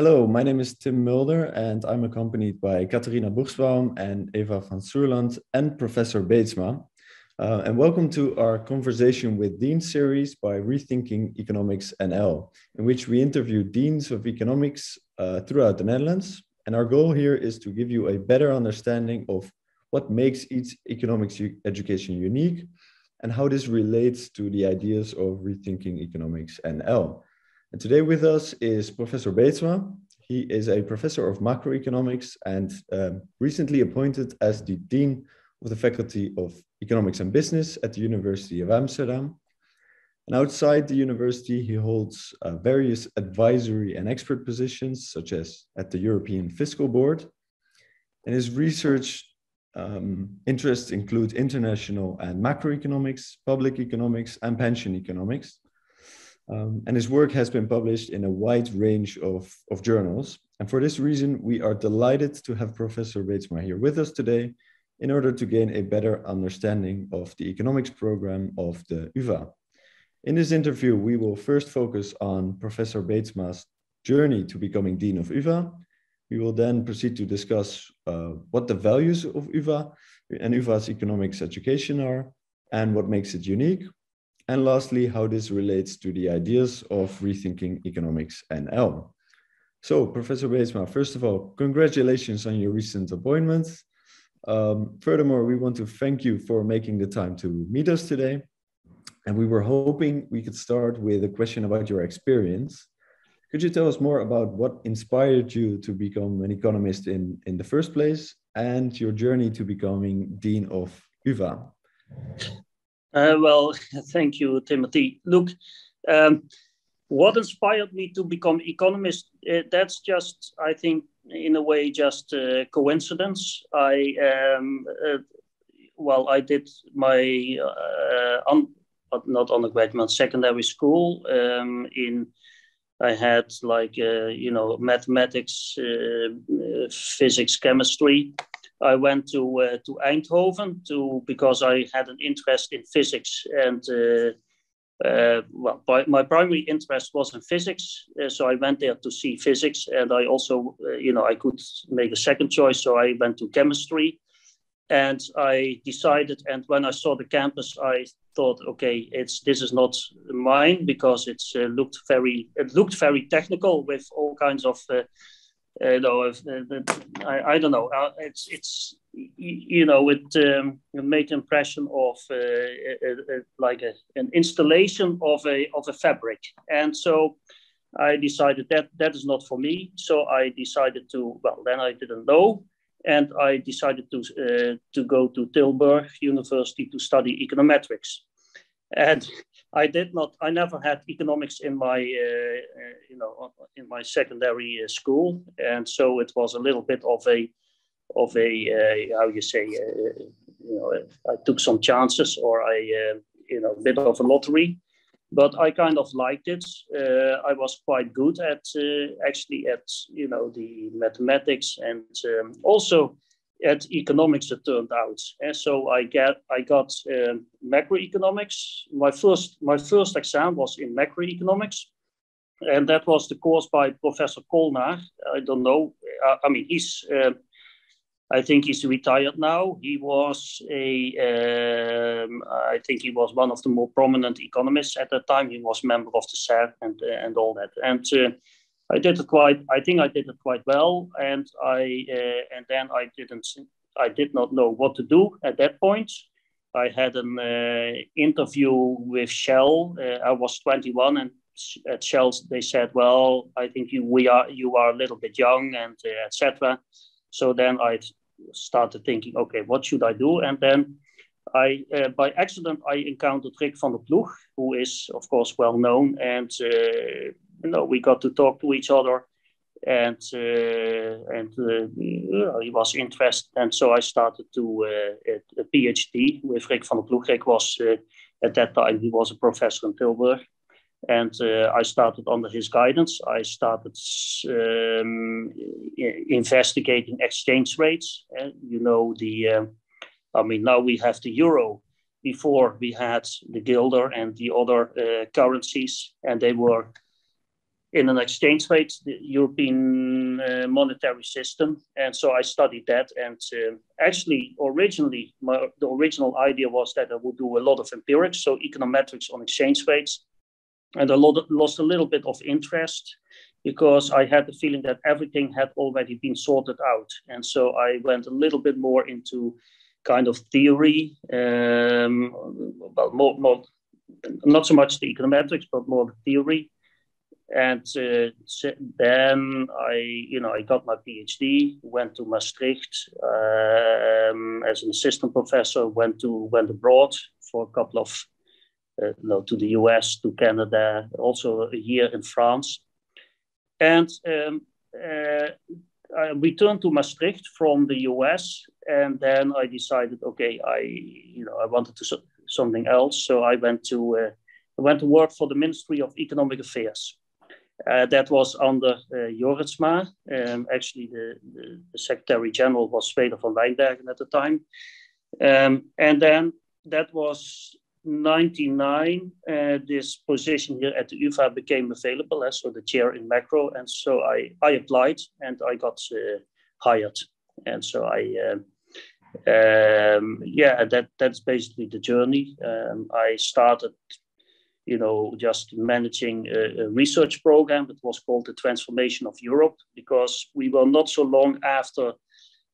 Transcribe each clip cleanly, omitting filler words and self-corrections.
Hello, my name is Tim Mulder, and I'm accompanied by Katharina Buchsbauum and Eva van Soerland and Professor Beetsma. And welcome to our Conversation with Dean series by Rethinking Economics NL, in which we interview deans of economics throughout the Netherlands. And our goal here is to give you a better understanding of what makes each economics education unique and how this relates to the ideas of Rethinking Economics NL. And today with us is Professor Beetsma. He is a professor of macroeconomics and recently appointed as the Dean of the Faculty of Economics and Business at the University of Amsterdam. And outside the university, he holds various advisory and expert positions, such as at the European Fiscal Board. And his research interests include international and macroeconomics, public economics, and pension economics. And his work has been published in a wide range of journals. And for this reason, we are delighted to have Professor Beetsma here with us today in order to gain a better understanding of the economics program of the UvA. In this interview, we will first focus on Professor Beetsma's journey to becoming Dean of UvA. We will then proceed to discuss what the values of UvA and UvA's economics education are and what makes it unique. And lastly, how this relates to the ideas of Rethinking Economics NL. So, Professor Beetsma, first of all, congratulations on your recent appointment. Furthermore, we want to thank you for making the time to meet us today. And we were hoping we could start with a question about your experience. Could you tell us more about what inspired you to become an economist in the first place and your journey to becoming Dean of UvA? Well, thank you, Timothy. Look, what inspired me to become economist, that's just, I think, in a way, just a coincidence. I did my, not undergraduate, secondary school I had mathematics, physics, chemistry. I went to Eindhoven because I had an interest in physics, and my primary interest was in physics, so I went there to see physics, and I also, I could make a second choice, so I went to chemistry, and I decided. And when I saw the campus, I thought, okay, this is not mine because it looked very technical with all kinds of. I don't know. It made impression of an installation of a fabric, and so I decided that is not for me. So I decided to. Well, then I didn't know, and I decided to go to Tilburg University to study econometrics, and I never had economics in my, in my secondary school, and so it was a little bit of a I took some chances, or a bit of a lottery, but I kind of liked it. I was quite good at the mathematics, and also at economics, it turned out. And so I got macroeconomics. My first exam was in macroeconomics, and that was the course by Professor Kolnar. I don't know. I think he's retired now. He was I think he was one of the more prominent economists at that time. He was member of the SER and all that. And I did it quite well, and then I did not know what to do at that point. I had an interview with Shell. I was 21, and at Shell they said, "Well, I think you are a little bit young," and etc. So then I started thinking, okay, what should I do? And then by accident, I encountered Rick van der Ploeg, who is, of course, well known, and we got to talk to each other, and he was interested, and so I started to a PhD with Rick van der Ploeg. Rick was at that time, he was a professor in Tilburg, and I started under his guidance. I started investigating exchange rates. Now we have the euro. Before we had the guilder and the other currencies, and they were in an exchange rate, the European monetary system. And so I studied that. And actually, originally, the original idea was that I would do a lot of empirics, so econometrics on exchange rates. And I lost a little bit of interest because I had the feeling that everything had already been sorted out. And so I went a little bit more into kind of theory, well, more not so much the econometrics, but more the theory. And then I got my PhD, went to Maastricht as an assistant professor, went abroad for a couple of, to the US, to Canada, also a year in France. And I returned to Maastricht from the US, and then I decided, okay, I wanted to something else. So I went to work for the Ministry of Economic Affairs. That was under Beetsma. Actually, the Secretary General was Zweder van Wijnbergen at the time. And then that was 1999. This position here at the UvA became available, so the chair in macro. And so I applied and I got hired. And so that's basically the journey. I started just managing a research program that was called the Transformation of Europe, because we were not so long after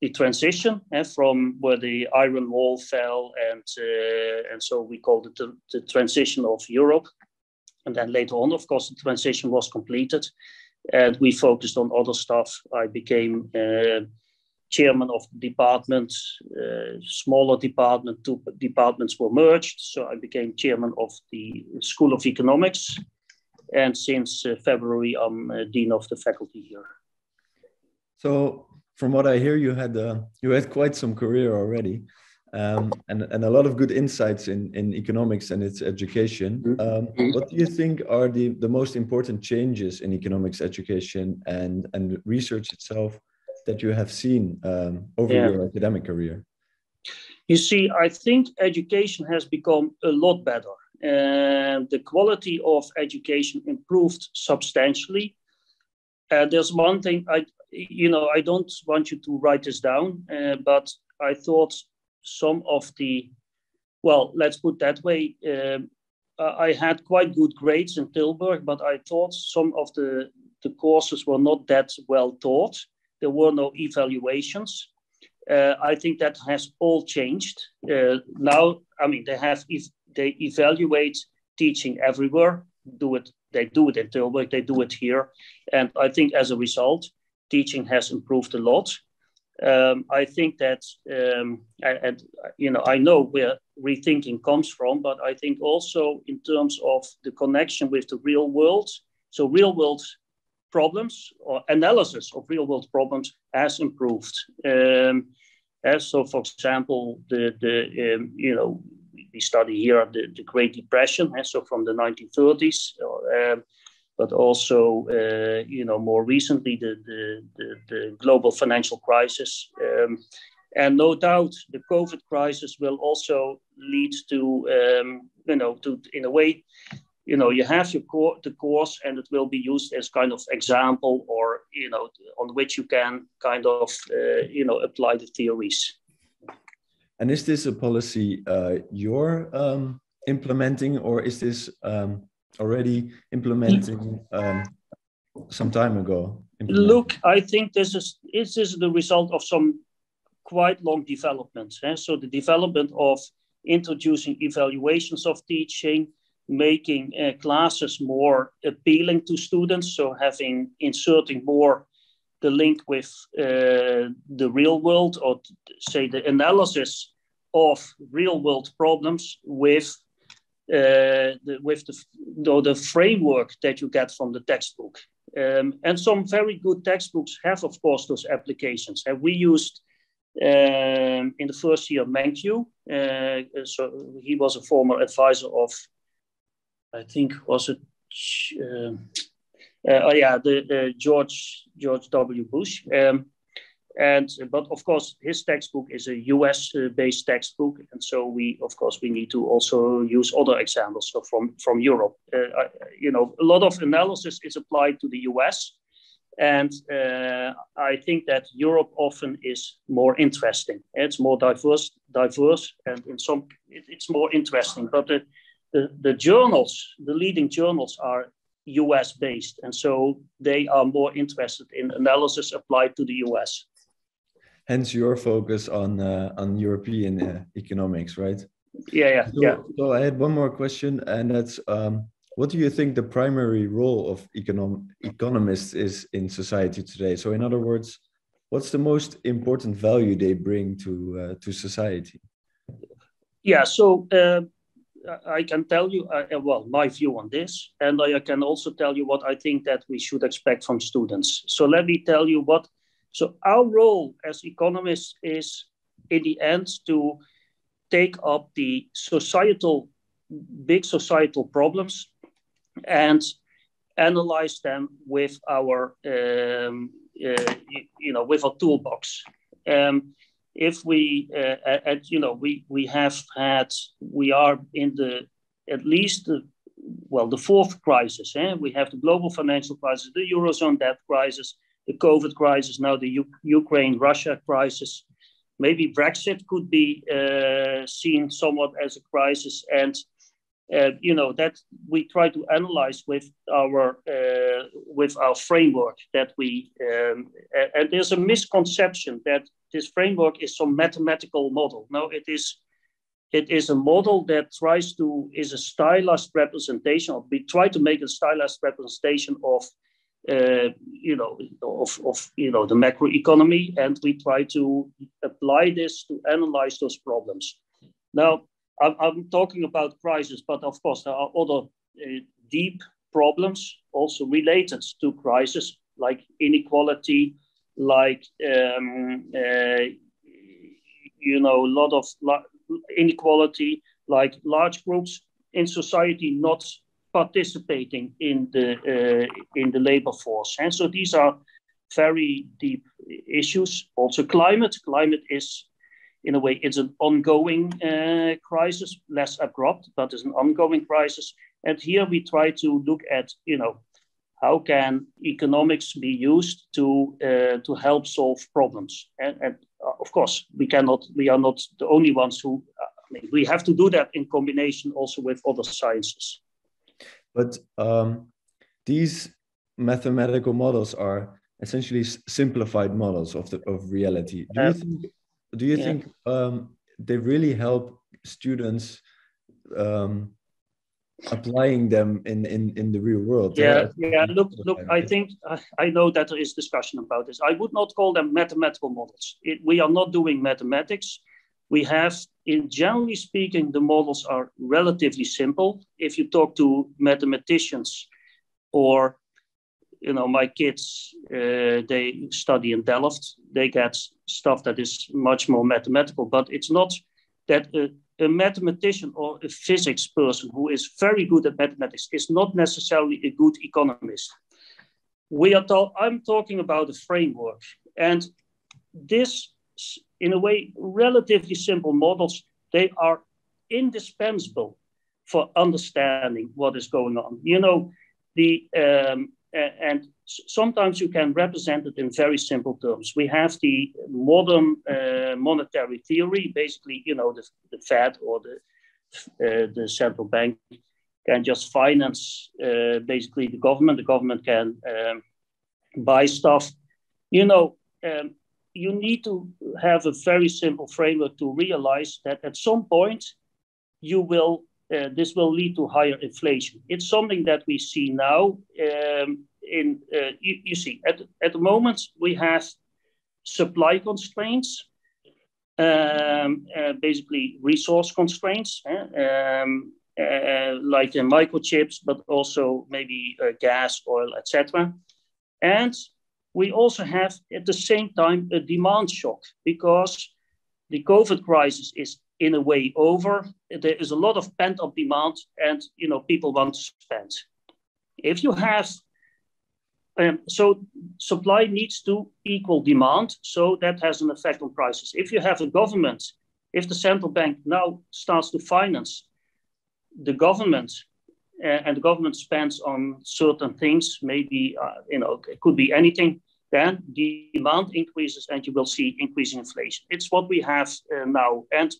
the transition from where the Iron Wall fell, and so we called it the transition of Europe. And then later on, of course, the transition was completed, and we focused on other stuff. I became chairman of the department, smaller department, 2 departments were merged. So I became chairman of the School of Economics. And since February, I'm dean of the faculty here. So from what I hear, you had quite some career already, and a lot of good insights in economics and its education. What do you think are the most important changes in economics education and research itself that you have seen over your academic career? You see, I think education has become a lot better. The quality of education improved substantially. There's one thing, I don't want you to write this down, but I thought some of let's put that way, I had quite good grades in Tilburg, but I thought some of the courses were not that well taught. There were no evaluations. I think that has all changed. Now, I mean, they evaluate teaching everywhere. They do it in Tilburg, they do it here. And I think as a result, teaching has improved a lot. I think that, I know where rethinking comes from, but I think also in terms of the connection with the real world, so real world problems or analysis of real world problems has improved. So, for example, we study here the Great Depression, so from the 1930s, but also, more recently, the global financial crisis. And no doubt the COVID crisis will also lead to, in a way, you have the course and it will be used as kind of example or, on which you can kind of, apply the theories. And is this a policy you're implementing, or is this already implementing some time ago? Look, I think this is the result of some quite long development. So the development of introducing evaluations of teaching, making classes more appealing to students, so inserting more the link with the real world, or say the analysis of real world problems with the framework that you get from the textbook. And some very good textbooks have, of course, those applications. And we used in the first year Menkyu. So he was a former advisor of, I think, was it George W. Bush. But of course, his textbook is a US based textbook, and so we need to also use other examples from Europe. A lot of analysis is applied to the US, and I think that Europe often is more interesting. It's more diverse, and it's more interesting. But the journals, the leading journals, are US based, and so they are more interested in analysis applied to the US. Hence your focus on European economics, right? Yeah. So I had one more question, and that's what do you think the primary role of economists is in society today? So in other words, what's the most important value they bring to society? Yeah, so I can tell you, my view on this, and I can also tell you what I think that we should expect from students. So let me tell you so our role as economists is, in the end, to take up the big societal problems and analyze them with our, with a toolbox. If we, we are in the fourth crisis. We have the global financial crisis, the Eurozone debt crisis, the COVID crisis, now the Ukraine-Russia crisis. Maybe Brexit could be seen somewhat as a crisis, and that we try to analyze with our framework that we. And there's a misconception that this framework is some mathematical model. No, it is a model that is a stylized representation. We try to make a stylized representation of the macroeconomy, and we try to apply this to analyze those problems. Now, I'm talking about crisis, but of course there are other deep problems also related to crisis, like inequality, like a lot of inequality, like large groups in society not participating in the labor force. And so these are very deep issues. Also climate is, in a way, it's an ongoing crisis, less abrupt, but it's an ongoing crisis. And here we try to look at, how can economics be used to help solve problems? And of course, we are not the only ones who, we have to do that in combination also with other sciences. But these mathematical models are essentially simplified models of reality. Do you think they really help students applying them in the real world? Look. I think I know that there is discussion about this. I would not call them mathematical models. We are not doing mathematics. We have, generally speaking, the models are relatively simple. If you talk to mathematicians, or my kids, they study in Delft, they get stuff that is much more mathematical. But it's not that a mathematician or a physics person who is very good at mathematics is not necessarily a good economist. I'm talking about a framework, and this, in a way, relatively simple models, they are indispensable for understanding what is going on. And sometimes you can represent it in very simple terms. We have the modern monetary theory, basically, the Fed or the central bank can just finance basically the government. The government can buy stuff. You need to have a very simple framework to realize that at some point this will lead to higher inflation. It's something that we see now. You see, at the moment we have supply constraints, basically resource constraints, like in microchips, but also maybe gas, oil, etc. And we also have at the same time a demand shock, because the COVID crisis is in a way over. There is a lot of pent-up demand, and people want to spend. If you have So supply needs to equal demand, so that has an effect on prices. If you have a government, if the central bank now starts to finance the government, and the government spends on certain things, maybe it could be anything, then demand increases and you will see increasing inflation. It's what we have now. And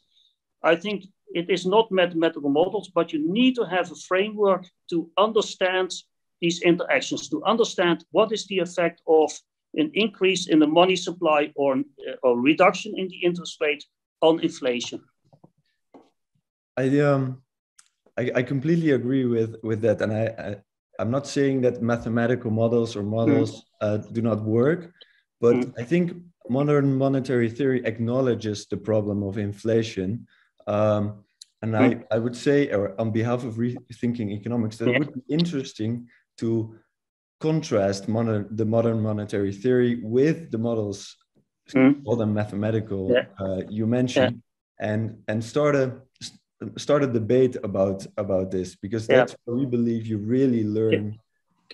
I think it is not mathematical models, but you need to have a framework to understand these interactions, to understand what is the effect of an increase in the money supply or reduction in the interest rate on inflation. I completely agree with that, and I'm not saying that mathematical models or models do not work, but I think modern monetary theory acknowledges the problem of inflation, and I would say, or on behalf of Rethinking Economics, that it would be interesting to contrast the modern monetary theory with the models, call them mathematical, you mentioned, and start a debate about this, because that's where we believe you really learn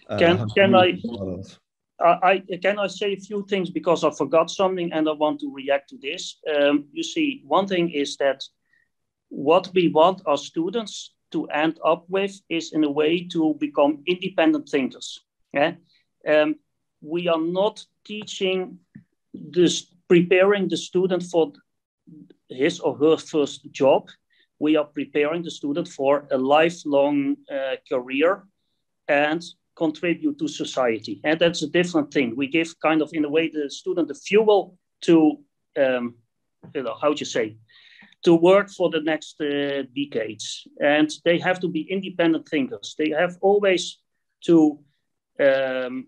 how to use models. Can I say a few things, because I forgot something and I want to react to this. You see, one thing is that what we want our students to end up with is in a way to become independent thinkers. We are not teaching preparing the student for his or her first job. We are preparing the student for a lifelong career and contribute to society. And that's a different thing. We give kind of, in a way, the student the fuel to, to work for the next decades. And they have to be independent thinkers. They have always to, to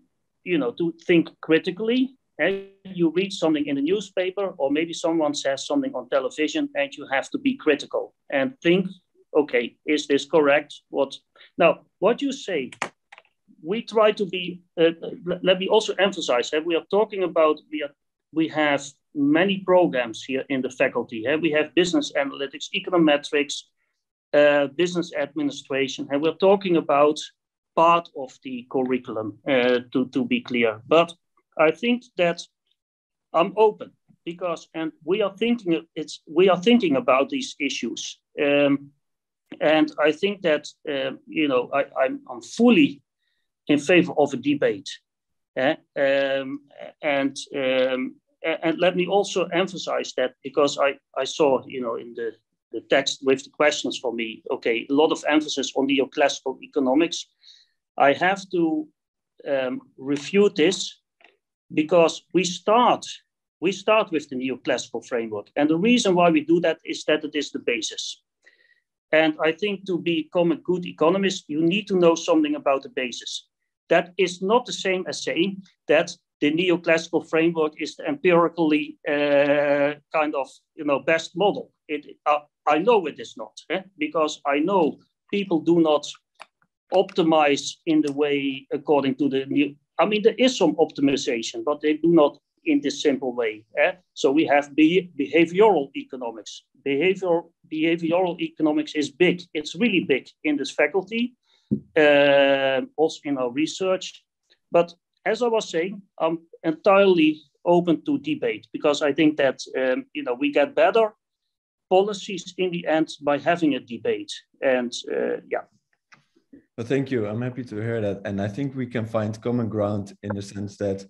think critically. And you read something in the newspaper, or maybe someone says something on television, and you have to be critical and think, okay, is this correct? What you say, we try to be, let me also emphasize that we are talking about, we have many programs here in the faculty. We have business analytics, econometrics, business administration, and we're talking about part of the curriculum, to be clear. But I think that I'm open, because we are thinking about these issues, and I think that I'm fully in favor of a debate, and let me also emphasize that, because I saw in the text with the questions for me, okay, a lot of emphasis on neoclassical economics. I have to refute this, because we start with the neoclassical framework. And the reason why we do that is that it is the basis. And I think to become a good economist, you need to know something about the basis. That is not the same as saying that the neoclassical framework is the empirically best model. I know it is not, because I know people do not optimize in the way according to the new. I mean, there is some optimization, but they do not in this simple way. So we have behavioral economics. Behavioral economics is big. It's really big in this faculty, also in our research. But as I was saying, I'm entirely open to debate, because I think that we get better policies in the end by having a debate. And Well, thank you. I'm happy to hear that. And I think we can find common ground in the sense that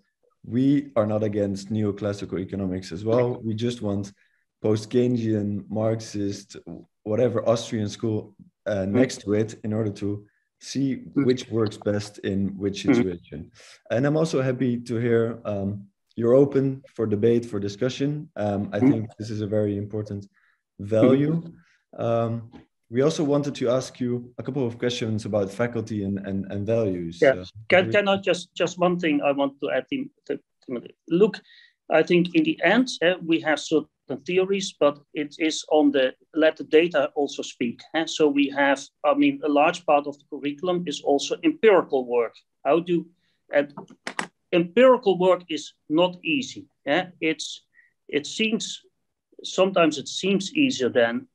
we are not against neoclassical economics as well. We just want post-Keynesian, Marxist, whatever Austrian school next to it, in order to see which works best in which situation. And I'm also happy to hear you're open for debate, for discussion. I think this is a very important value. We also wanted to ask you a couple of questions about faculty and values. Yeah. Can I just one thing I want to add? Look, I think in the end, we have certain theories, but it is let the data also speak. So we have, a large part of the curriculum is also empirical work. Empirical work is not easy. Sometimes it seems easier than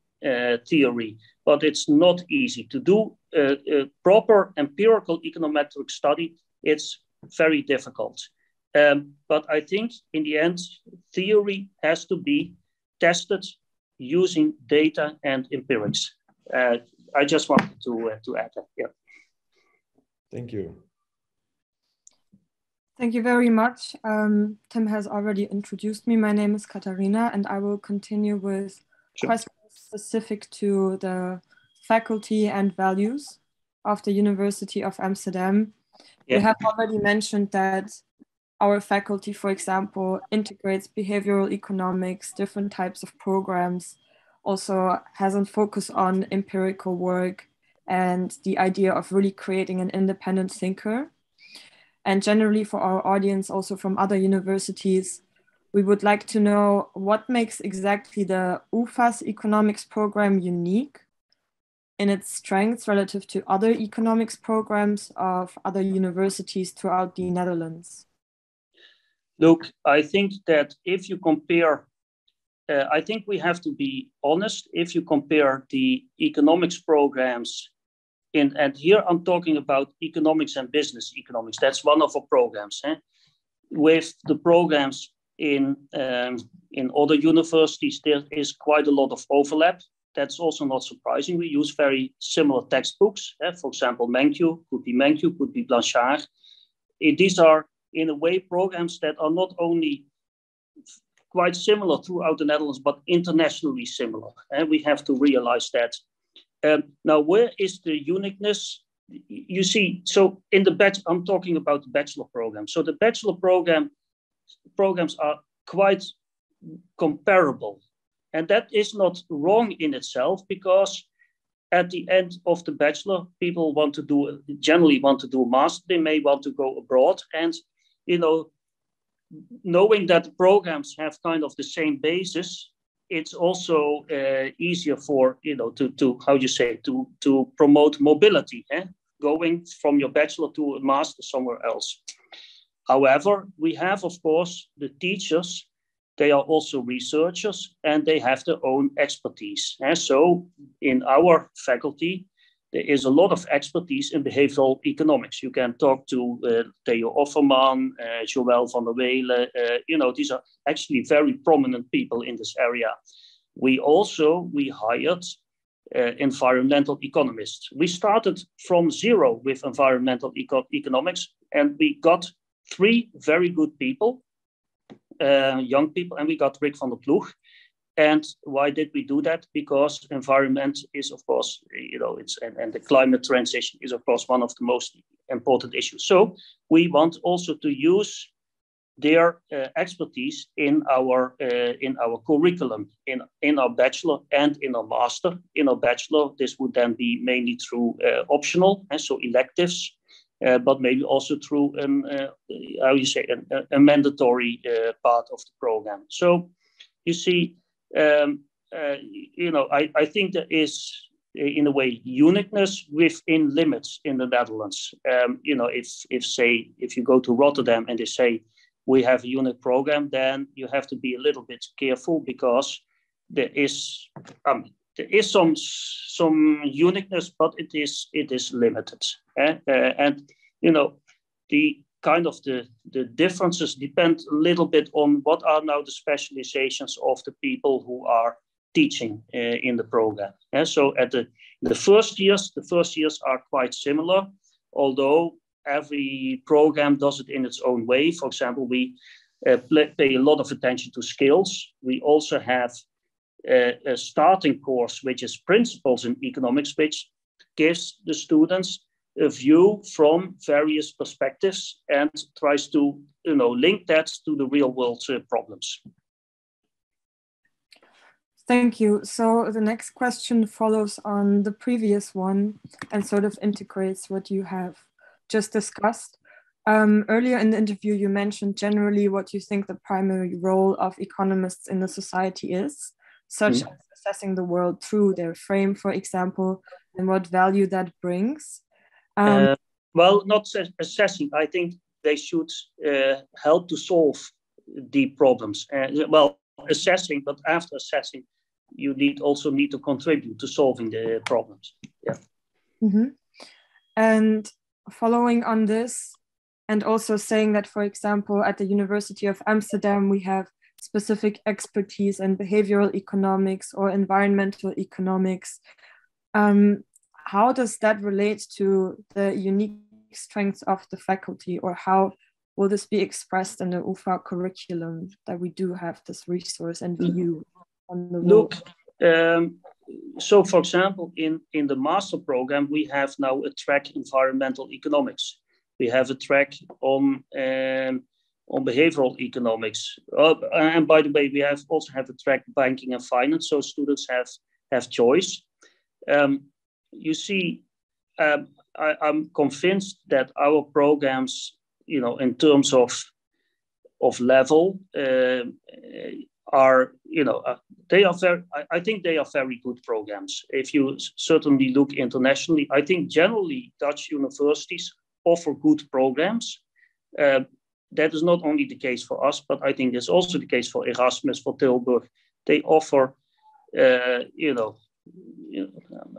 theory, but it's not easy to do a proper empirical econometric study. It's very difficult. But I think in the end, theory has to be tested using data and empirics. I just wanted to add that. Yeah. Thank you. Thank you very much. Tim has already introduced me. My name is Katharina, and I will continue with questions specific to the faculty and values of the University of Amsterdam. Yeah. We have already mentioned that our faculty, for example, integrates behavioral economics, different types of programs, also has a focus on empirical work and the idea of really creating an independent thinker. And generally for our audience, also from other universities, we would like to know what makes exactly the Ufas economics program unique in its strengths relative to other economics programs of other universities throughout the Netherlands. Look, I think that if you compare, I think we have to be honest, if you compare the economics programs and here I'm talking about economics and business economics. That's one of our programs. With the programs in other universities, there is quite a lot of overlap. That's also not surprising. We use very similar textbooks. For example, Menkyu, could be Blanchard. These are, in a way, programs that are not only quite similar throughout the Netherlands, but internationally similar. And we have to realize that. Now, where is the uniqueness? You see, so in the I'm talking about the bachelor program. So the bachelor programs are quite comparable. And that is not wrong in itself, because at the end of the bachelor, people generally want to do a master. They may want to go abroad. And, knowing that the programs have kind of the same basis, it's also easier for, to promote mobility, going from your bachelor to a master somewhere else. However, we have, of course, the teachers. They are also researchers and they have their own expertise. So in our faculty, there is a lot of expertise in behavioral economics. You can talk to Theo Offerman, Joël van der Wele. These are actually very prominent people in this area. We hired environmental economists. We started from zero with environmental economics, and we got 3 very good people, young people, and we got Rick van der Ploeg. And why did we do that? Because environment is, of course, and the climate transition is, of course, one of the most important issues. So we want also to use their expertise in our curriculum, in our bachelor and in our master. In our bachelor, this would then be mainly through optional, so electives, but maybe also through a mandatory part of the program. So you see. I think there is, in a way, uniqueness within limits in the Netherlands. If you go to Rotterdam and they say we have a unique program, then you have to be a little bit careful, because there is some uniqueness, but it is limited. The kind of the differences depend a little bit on what are now the specializations of the people who are teaching in the program. So at the first years are quite similar, although every program does it in its own way. For example, we pay a lot of attention to skills. We also have a starting course, which is Principles in Economics, which gives the students a view from various perspectives and tries to link that to the real world problems. Thank you. So the next question follows on the previous one and sort of integrates what you have just discussed. Earlier in the interview, you mentioned generally what you think the primary role of economists in the society is, such as assessing the world through their frame, for example, and what value that brings. Well, not assessing. I think they should help to solve the problems. Assessing, but after assessing, you also need to contribute to solving the problems. Yeah. Mm-hmm. And following on this, and also saying that, for example, at the University of Amsterdam, we have specific expertise in behavioral economics or environmental economics. How does that relate to the unique strengths of the faculty, or how will this be expressed in the UvA curriculum, that we do have this resource and view on the Look, so for example, in the master program, we have now a track environmental economics. We have a track on behavioral economics. And by the way, we also have a track banking and finance, so students have choice. You see, I'm convinced that our programs, in terms of level, are, they are very, I think they are very good programs. If you certainly look internationally, I think generally Dutch universities offer good programs. That is not only the case for us, but I think it's also the case for Erasmus, for Tilburg. They offer,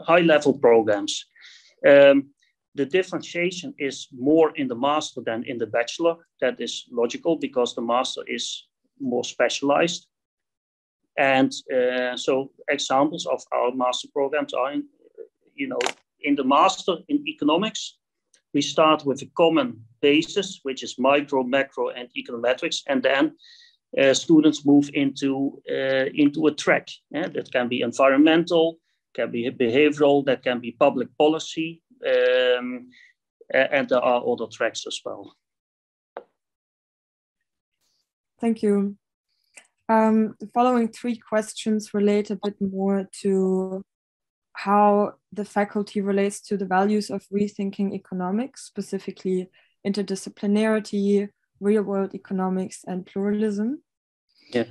high-level programs. The differentiation is more in the master than in the bachelor. That is logical because the master is more specialized. And so examples of our master programs are, in the master in economics, we start with a common basis, which is micro, macro, and econometrics, and then students move into a track. That can be environmental, can be behavioral, that can be public policy, and there are other tracks as well. Thank you. The following three questions relate a bit more to how the faculty relates to the values of rethinking economics, specifically interdisciplinarity, real-world economics, and pluralism. Yeah.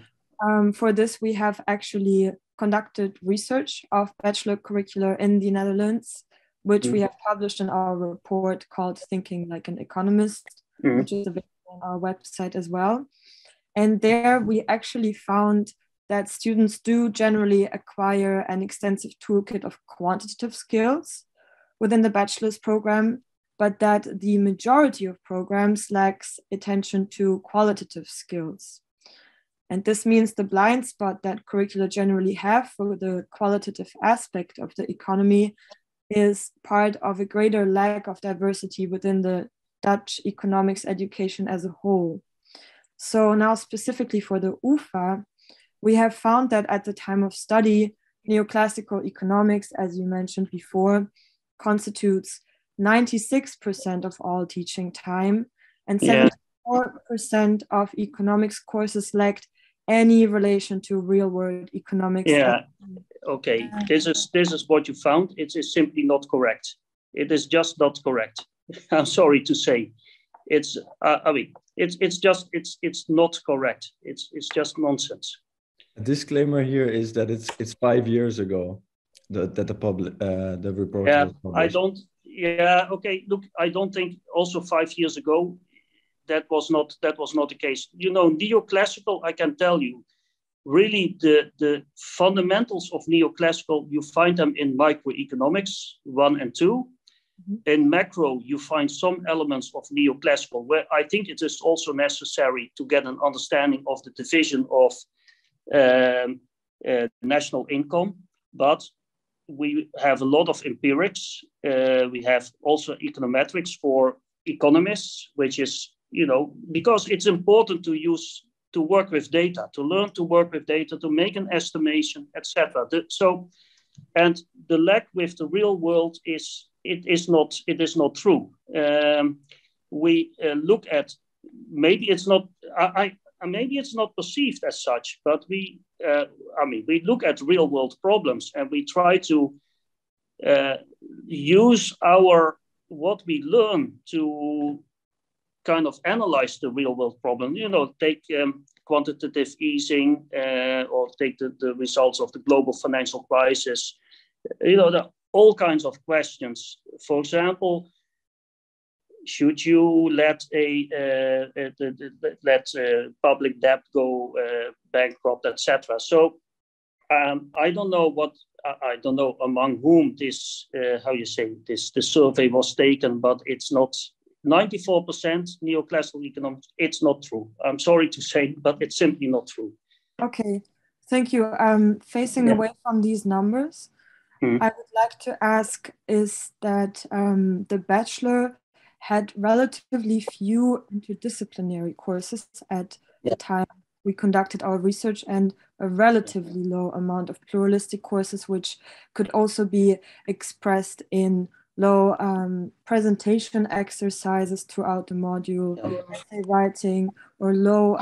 For this, we have actually conducted research of bachelor curricula in the Netherlands, which we have published in our report called Thinking Like an Economist, which is available on our website as well. And there we actually found that students do generally acquire an extensive toolkit of quantitative skills within the bachelor's program, but that the majority of programs lacks attention to qualitative skills. And this means the blind spot that curricula generally have for the qualitative aspect of the economy is part of a greater lack of diversity within the Dutch economics education as a whole. So now specifically for the UvA, we have found that at the time of study, neoclassical economics, as you mentioned before, constitutes 96% of all teaching time, and 74% of economics courses lacked any relation to real-world economics. Yeah, okay. This is what you found. It is simply not correct. It is just not correct. I'm sorry to say. It's not correct. It's just nonsense. A disclaimer here is that it's 5 years ago that the report was published. Look, I don't think also 5 years ago that was not the case. Neoclassical, I can tell you, really the fundamentals of neoclassical, you find them in microeconomics 1 and 2. In macro, you find some elements of neoclassical, where I think it is also necessary to get an understanding of the division of national income. But we have a lot of empirics. We have also econometrics for economists, which is, because it's important to work with data, to learn to work with data, to make an estimation, etc. And the lack with the real world is not true. We look at, maybe it's not perceived as such, but we look at real world problems and we try to use what we learn to kind of analyze the real world problem. Take quantitative easing or take the results of the global financial crisis. There are all kinds of questions. For example, should you let public debt go bankrupt, etc.? So I don't know among whom this the survey was taken, but it's not 94% neoclassical economics, it's not true. I'm sorry to say, but it's simply not true. Okay, thank you. Facing away from these numbers, I would like to ask is that the bachelor had relatively few interdisciplinary courses at the time we conducted our research, and a relatively low amount of pluralistic courses, which could also be expressed in low presentation exercises throughout the module, essay writing, or low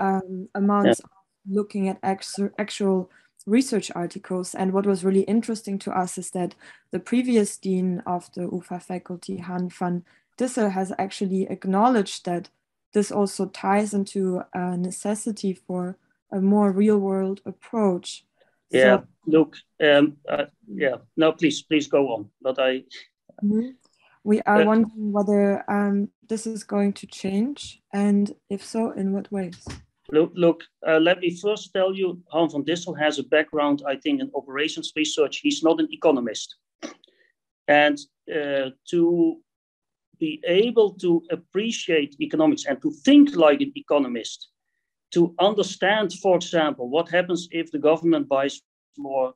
amounts of looking at actual research articles. And what was really interesting to us is that the previous dean of the UvA faculty, Han van Dissel, has actually acknowledged that this also ties into a necessity for a more real-world approach. Yeah, so, look, no, please go on. But we are wondering whether this is going to change, and if so, in what ways? Look, let me first tell you, Han van Dissel has a background, I think, in operations research. He's not an economist. And to be able to appreciate economics and to think like an economist, to understand, for example, what happens if the government buys more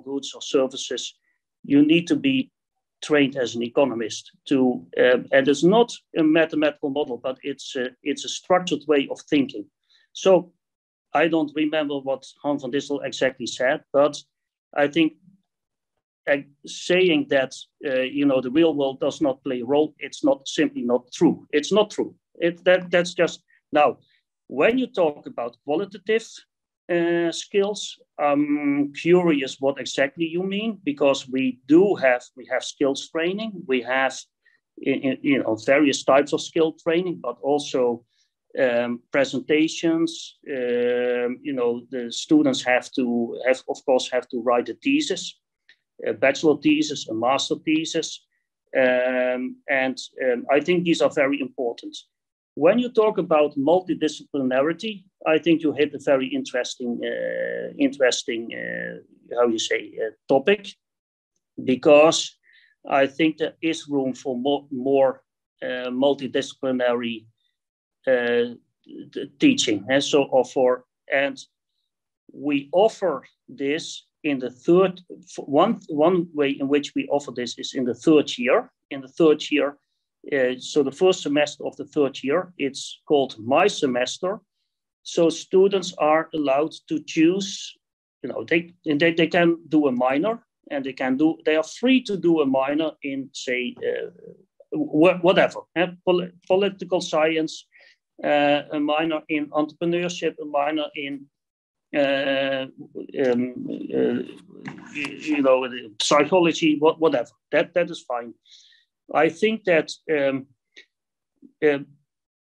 goods or services, you need to be trained as an economist to, and it's not a mathematical model, but it's a structured way of thinking. So I don't remember what Han van Dissel exactly said, but I think saying that the real world does not play a role, it's not simply not true. It's not true. That's just now. When you talk about qualitative skills, I'm curious what exactly you mean, because we have skills training. We have various types of skill training, but also presentations. The students have to write a thesis, a bachelor thesis, a master thesis, and I think these are very important. When you talk about multidisciplinarity, I think you hit a very interesting topic, because I think there is room for more multidisciplinary teaching. And we offer this in the third. One way in which we offer this is in the third year. In the third year. So the first semester of the third year, it's called My Semester. So students are allowed to choose, they can do a minor, and they are free to do a minor in, say, whatever, political science, a minor in entrepreneurship, a minor in psychology, whatever. That is fine. I think that,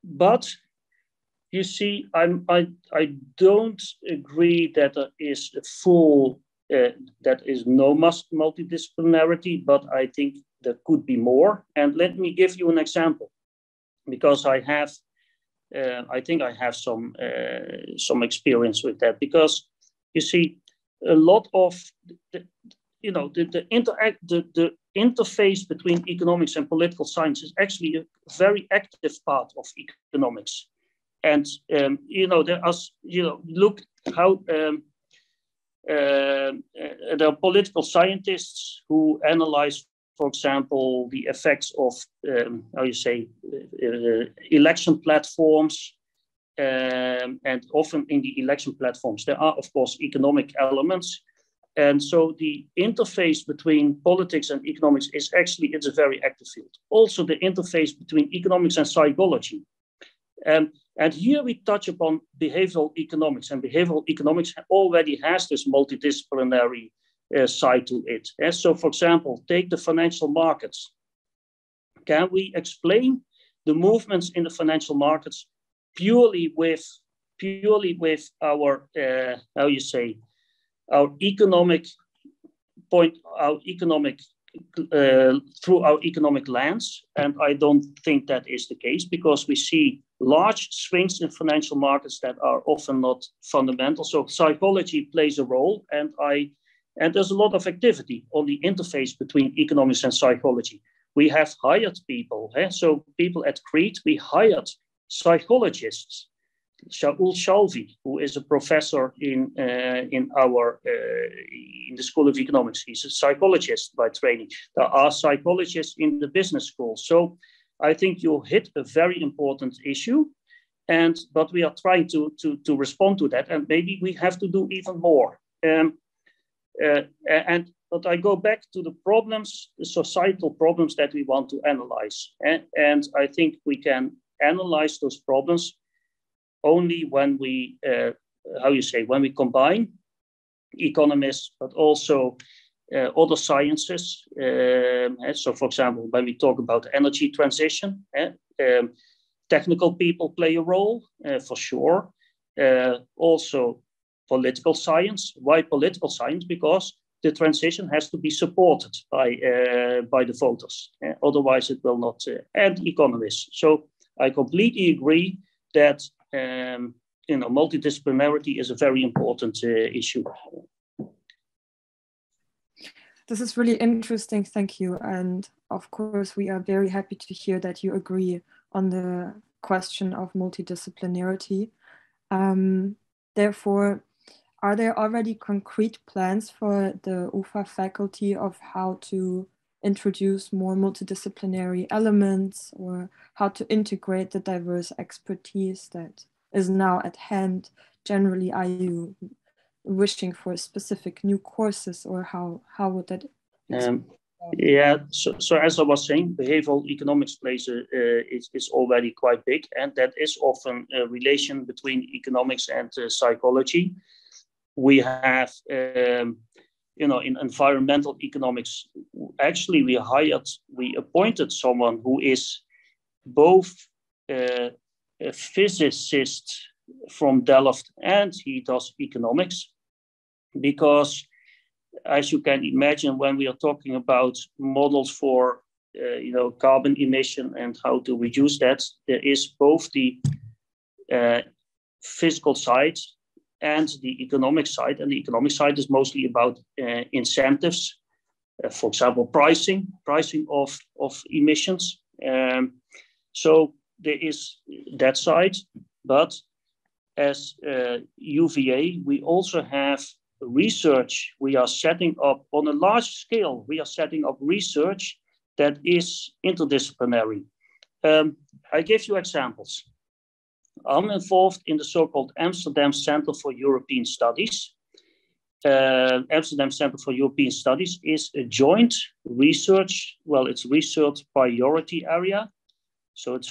but you see, I don't agree that there is a full, that is no multidisciplinarity, but I think there could be more. And let me give you an example, because I think I have some experience with that. Because you see, a lot of the interface between economics and political science is actually a very active part of economics. And there are, look how there are political scientists who analyze, for example, the effects of election platforms, and often in the election platforms there are, of course, economic elements. And so the interface between politics and economics is actually, it's a very active field. Also the interface between economics and psychology. And here we touch upon behavioral economics, and behavioral economics already has this multidisciplinary side to it. And so, for example, take the financial markets. Can we explain the movements in the financial markets purely with our, our economic point, through our economic lens? And I don't think that is the case, because we see large swings in financial markets that are often not fundamental. So psychology plays a role, and there's a lot of activity on the interface between economics and psychology. We have hired people. So people at Crete, we hired psychologists. Shaul Shalvi, who is a professor in the School of Economics. He's a psychologist by training. There are psychologists in the business school. So I think you hit a very important issue, but we are trying to respond to that, and maybe we have to do even more. But I go back to the problems, the societal problems that we want to analyze, and I think we can analyze those problems only when we, when we combine economists, but also other sciences. So, for example, when we talk about energy transition, technical people play a role, for sure. Also, political science. Why political science? Because the transition has to be supported by the voters. Otherwise, it will not. And economists. So, I completely agree that multidisciplinarity is a very important issue. This is really interesting, thank you. And of course, we are very happy to hear that you agree on the question of multidisciplinarity. Therefore, are there already concrete plans for the UvA faculty of how to introduce more multidisciplinary elements, or how to integrate the diverse expertise that is now at hand? Generally, are you wishing for specific new courses, or how would that? So as I was saying, behavioral economics plays is already quite big, and that is often a relation between economics and psychology. We have in environmental economics, actually we appointed someone who is both a physicist from Delft and he does economics, because as you can imagine, when we are talking about models for carbon emission and how to reduce that, there is both the physical side and the economic side. And the economic side is mostly about incentives, for example, pricing of emissions. So there is that side, but as UvA, we also have research. We are setting up on a large scale. We are setting up research that is interdisciplinary. I give you examples. I'm involved in the so-called Amsterdam Center for European Studies. Amsterdam Center for European Studies is a joint research, it's research priority area. So it's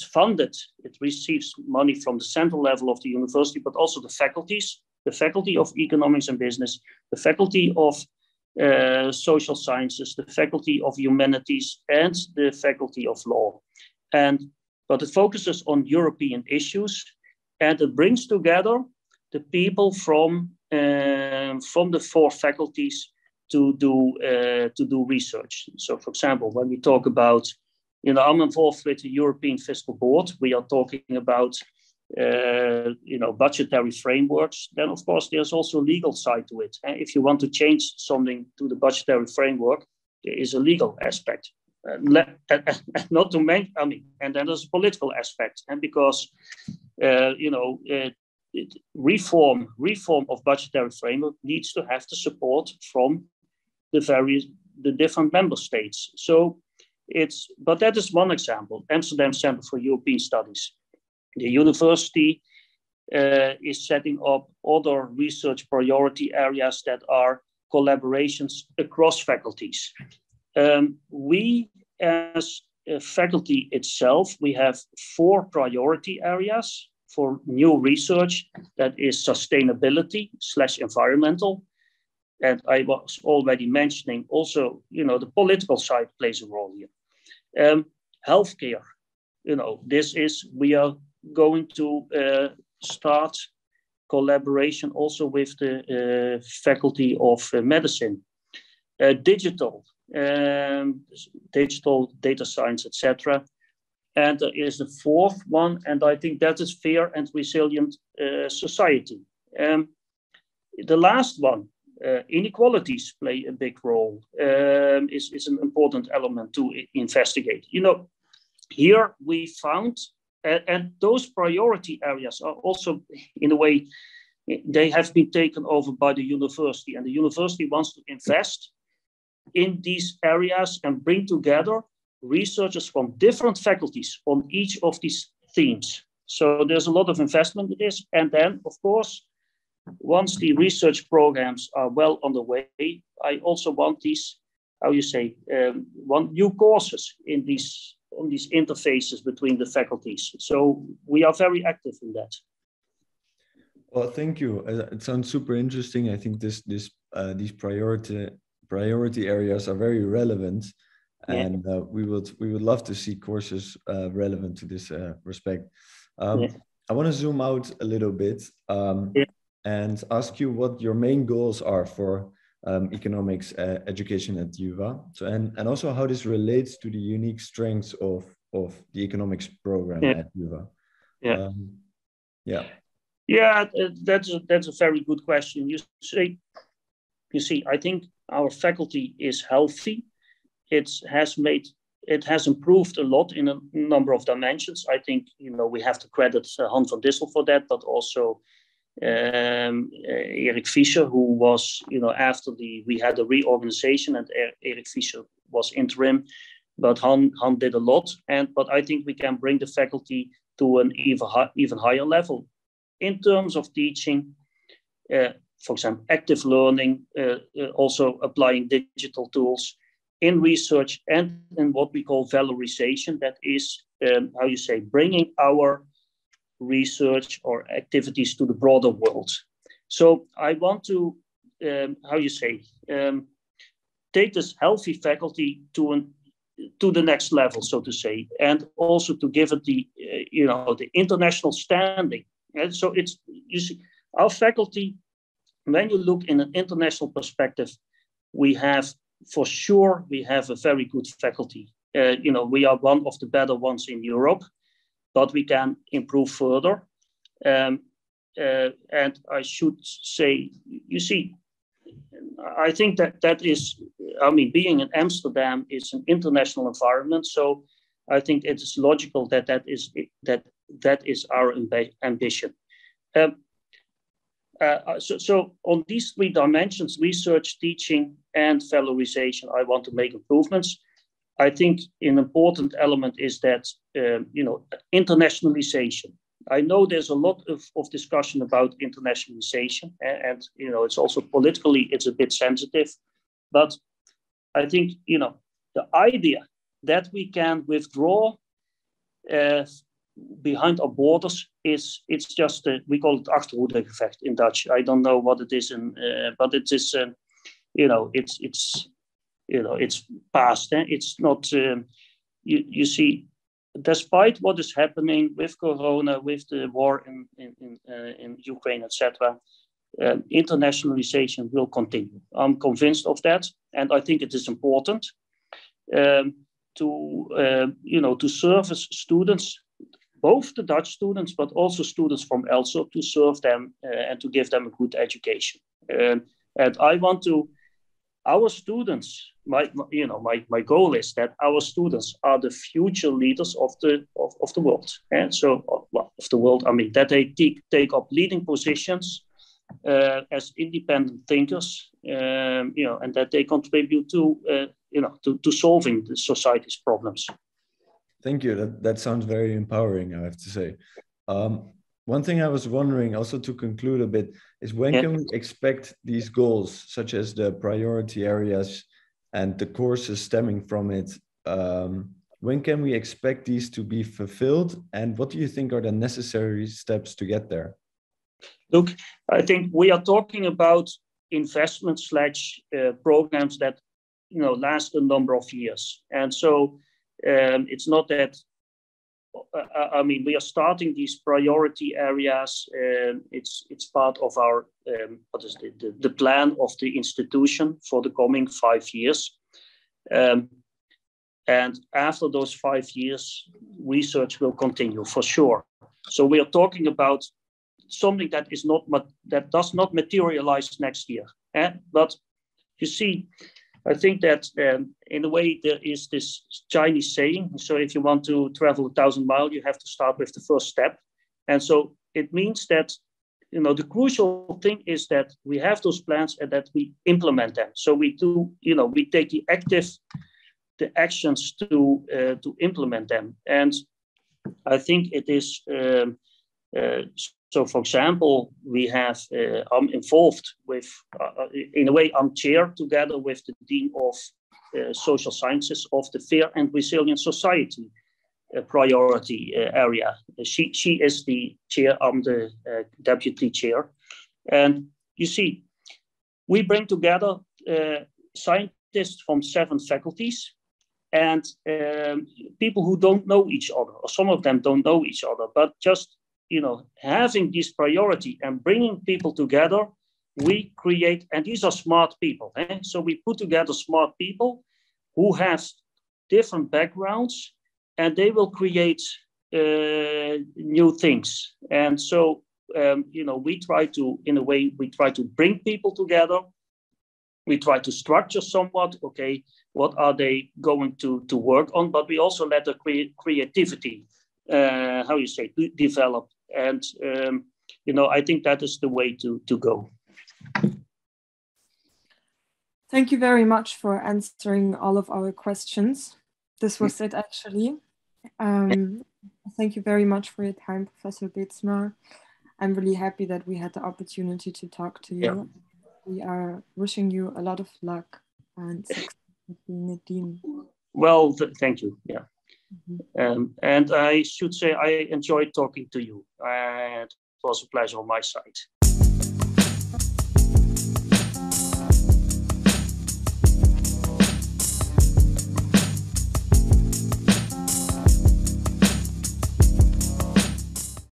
funded, it receives money from the central level of the university, but also the faculties, the Faculty of Economics and Business, the Faculty of Social Sciences, the Faculty of Humanities, and the Faculty of Law. But it focuses on European issues, and it brings together the people from the four faculties to do research. So, for example, when we talk about, I'm involved with the European Fiscal Board. We are talking about, budgetary frameworks. Then, of course, there's also a legal side to it. If you want to change something to the budgetary framework, there is a legal aspect. Not to mention, and then there's a political aspect, and because reform of budgetary framework needs to have the support from the different member states. So but that is one example. Amsterdam Center for European Studies. The university is setting up other research priority areas that are collaborations across faculties. We, as a faculty itself, we have 4 priority areas for new research. That is sustainability/environmental. And I was already mentioning also, the political side plays a role here. Healthcare, we are going to start collaboration also with the Faculty of Medicine. Digital data science, etc. And there is the 4th one, and I think that is fair and resilient society. The last one, Inequalities play a big role, is an important element to investigate. You know, here we found, and those priority areas are also, in a way, they have been taken over by the university, and the university wants to invest in these areas and bring together researchers from different faculties on each of these themes. So there's a lot of investment in this. And then, of course, once the research programs are well on the way, I also want these, want new courses in on these interfaces between the faculties. So we are very active in that. Well, thank you. It sounds super interesting. I think these priority areas are very relevant, and we would love to see courses relevant to this respect. I want to zoom out a little bit and ask you what your main goals are for economics education at UvA. So, and also how this relates to the unique strengths of the economics program at UvA. That's a very good question. You see, I think our faculty is healthy. It has improved a lot in a number of dimensions. I think, you know, we have to credit Hans van Dissel for that, but also Erik Fischer, who was, you know, after we had a reorganization, and Erik Fischer was interim, but Han did a lot. But I think we can bring the faculty to an even higher level in terms of teaching, for example, active learning, also applying digital tools in research, and in what we call valorization. That is, bringing our research or activities to the broader world. So I want to, take this healthy faculty to the next level, so to say, and also to give it the international standing. And so it's, you see, our faculty, when you look in an international perspective, we have a very good faculty. We are one of the better ones in Europe, but we can improve further. And I should say, you see, I think that is, being in Amsterdam is an international environment. So I think it is logical that is our ambition. So on these three dimensions, research, teaching, and valorization, I want to make improvements. I think an important element is that, internationalization. I know there's a lot of discussion about internationalization, and it's also politically, it's a bit sensitive, but I think, the idea that we can withdraw behind our borders it's just we call it achterhoede effect in Dutch. I don't know what it is, but it is it's past. It's not. You see, despite what is happening with Corona, with the war in Ukraine, etc., internationalization will continue. I'm convinced of that, and I think it is important to service students, both the Dutch students, but also students from elsewhere, to serve them and to give them a good education. And I want to, our students, my goal is that our students are the future leaders of the world. And so, of the world, that they take up leading positions as independent thinkers, and that they contribute to solving the society's problems. Thank you. That sounds very empowering, I have to say. One thing I was wondering, also to conclude a bit, is when can we expect these goals, such as the priority areas and the courses stemming from it? When can we expect these to be fulfilled? And what do you think are the necessary steps to get there? Look, I think we are talking about investment / programs that last a number of years. And so it's not that, we are starting these priority areas. It's part of our, the plan of the institution for the coming 5 years. And after those 5 years, research will continue for sure. So we are talking about something that does not materialize next year. But you see, I think that in a way there is this Chinese saying. So if you want to travel 1,000 miles, you have to start with the first step. And so it means that, the crucial thing is that we have those plans and that we implement them. So we do, we take the actions to implement them. And I think it is, so for example, we have, I'm involved with, in a way, I'm chair together with the Dean of Social Sciences of the Fair and Resilient Society priority area. She is the chair, I'm the deputy chair. And you see, we bring together scientists from 7 faculties and people who don't know each other, or some of them don't know each other, but just, having this priority and bringing people together, we create, and these are smart people. So we put together smart people who have different backgrounds, and they will create new things. And so, we try to, in a way, we try to bring people together. We try to structure somewhat, okay, what are they going to work on? But we also let the creativity, develop. And, I think that is the way to go. Thank you very much for answering all of our questions. This was it, actually. Thank you very much for your time, Professor Beetsma. I'm really happy that we had the opportunity to talk to you. Yeah. We are wishing you a lot of luck and success with being a dean. Well, thank you. Yeah. And I should say I enjoyed talking to you. It was a pleasure on my side.